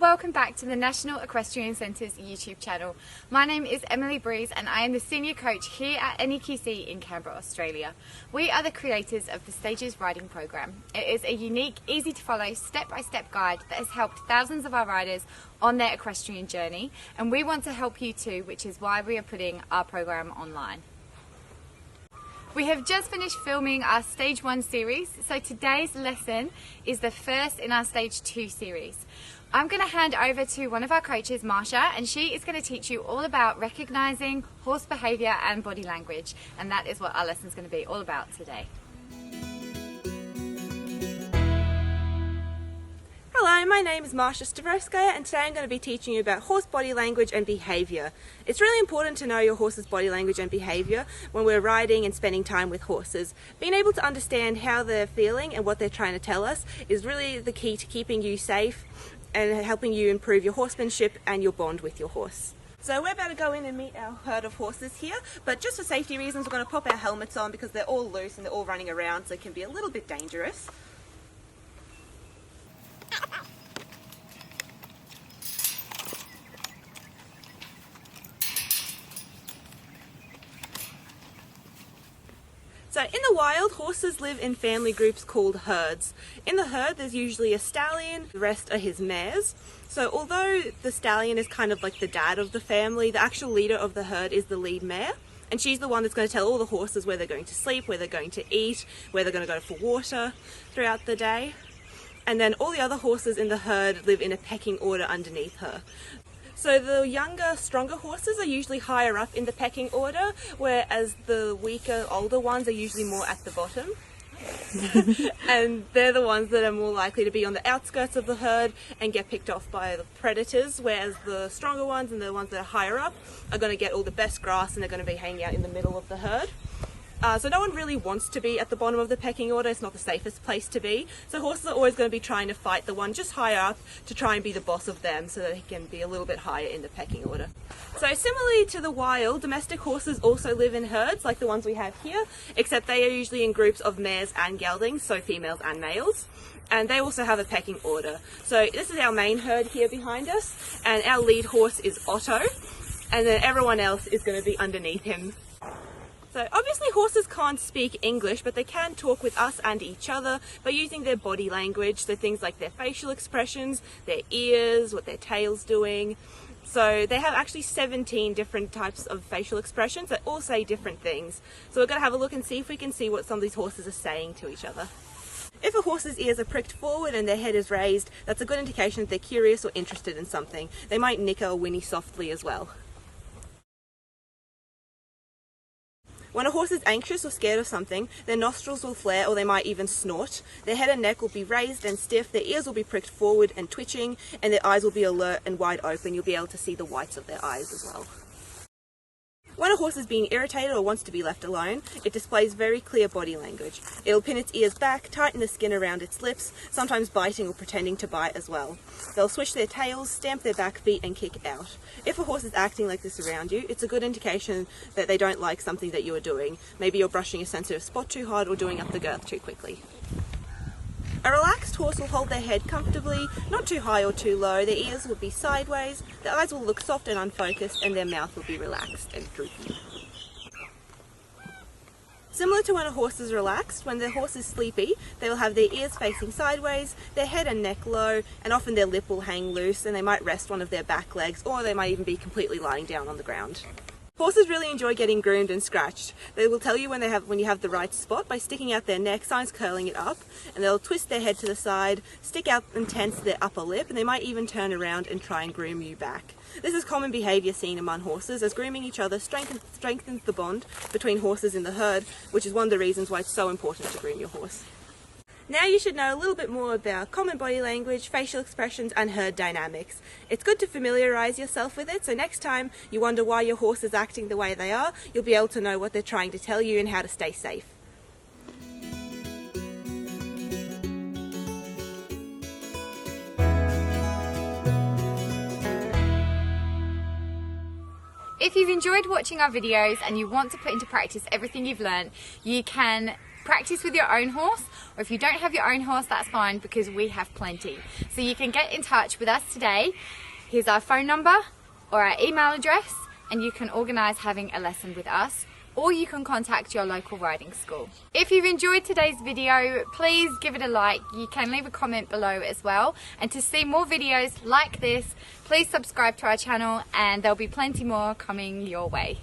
welcome back to the National Equestrian Centre's YouTube channel. My name is Emily Breeze and I am the Senior Coach here at NEQC in Canberra, Australia. We are the creators of the Stages Riding Program. It is a unique, easy to follow, step-by-step guide that has helped thousands of our riders on their equestrian journey, and we want to help you too, which is why we are putting our program online. We have just finished filming our Stage 1 series, so today's lesson is the first in our Stage 2 series. I'm going to hand over to one of our coaches, Marsha, and she is going to teach you all about recognising horse behaviour and body language, and that is what our lesson is going to be all about today. Hello, my name is Marsha Stavrovskaya and today I'm going to be teaching you about horse body language and behaviour. It's really important to know your horse's body language and behaviour when we're riding and spending time with horses. Being able to understand how they're feeling and what they're trying to tell us is really the key to keeping you safe and helping you improve your horsemanship and your bond with your horse. So we're about to go in and meet our herd of horses here, but just for safety reasons we're going to pop our helmets on because they're all loose and they're all running around, so it can be a little bit dangerous. So in the wild, horses live in family groups called herds. In the herd there's usually a stallion, the rest are his mares. So although the stallion is kind of like the dad of the family, the actual leader of the herd is the lead mare. And she's the one that's going to tell all the horses where they're going to sleep, where they're going to eat, where they're going to go for water throughout the day. And then all the other horses in the herd live in a pecking order underneath her. So the younger, stronger horses are usually higher up in the pecking order, whereas the weaker, older ones are usually more at the bottom. And they're the ones that are more likely to be on the outskirts of the herd and get picked off by the predators, whereas the stronger ones and the ones that are higher up are going to get all the best grass and they're going to be hanging out in the middle of the herd. So no one really wants to be at the bottom of the pecking order. It's not the safest place to be. So horses are always going to be trying to fight the one just higher up to try and be the boss of them so that he can be a little bit higher in the pecking order. So similarly to the wild, domestic horses also live in herds like the ones we have here, except they are usually in groups of mares and geldings, so females and males. And they also have a pecking order. So this is our main herd here behind us, and our lead horse is Otto, and then everyone else is going to be underneath him. So obviously horses can't speak English, but they can talk with us and each other by using their body language, so things like their facial expressions, their ears, what their tail's doing. So they have actually 17 different types of facial expressions that all say different things. So we're going to have a look and see if we can see what some of these horses are saying to each other. If a horse's ears are pricked forward and their head is raised, that's a good indication that they're curious or interested in something. They might nicker or whinny softly as well. When a horse is anxious or scared of something, their nostrils will flare or they might even snort. Their head and neck will be raised and stiff, their ears will be pricked forward and twitching, and their eyes will be alert and wide open. You'll be able to see the whites of their eyes as well. When a horse is being irritated or wants to be left alone, it displays very clear body language. It'll pin its ears back, tighten the skin around its lips, sometimes biting or pretending to bite as well. They'll swish their tails, stamp their back feet and kick out. If a horse is acting like this around you, it's a good indication that they don't like something that you are doing. Maybe you're brushing a sensitive spot too hard or doing up the girth too quickly. A relaxed horse will hold their head comfortably, not too high or too low. Their ears will be sideways, their eyes will look soft and unfocused, and their mouth will be relaxed and droopy. Similar to when a horse is relaxed, when the horse is sleepy, they will have their ears facing sideways, their head and neck low, and often their lip will hang loose and they might rest one of their back legs, or they might even be completely lying down on the ground. Horses really enjoy getting groomed and scratched. They will tell you when you have the right spot by sticking out their neck, sometimes curling it up, and they'll twist their head to the side, stick out and tense their upper lip, and they might even turn around and try and groom you back. This is common behaviour seen among horses, as grooming each other strengthens the bond between horses in the herd, which is one of the reasons why it's so important to groom your horse. Now you should know a little bit more about common body language, facial expressions and herd dynamics. It's good to familiarise yourself with it, so next time you wonder why your horse is acting the way they are, you'll be able to know what they're trying to tell you and how to stay safe. If you've enjoyed watching our videos and you want to put into practice everything you've learned, you can practice with your own horse, or if you don't have your own horse, that's fine because we have plenty. So you can get in touch with us today. Here's our phone number or our email address, and you can organise having a lesson with us, or you can contact your local riding school. If you've enjoyed today's video, please give it a like. You can leave a comment below as well. And to see more videos like this, please subscribe to our channel, and there'll be plenty more coming your way.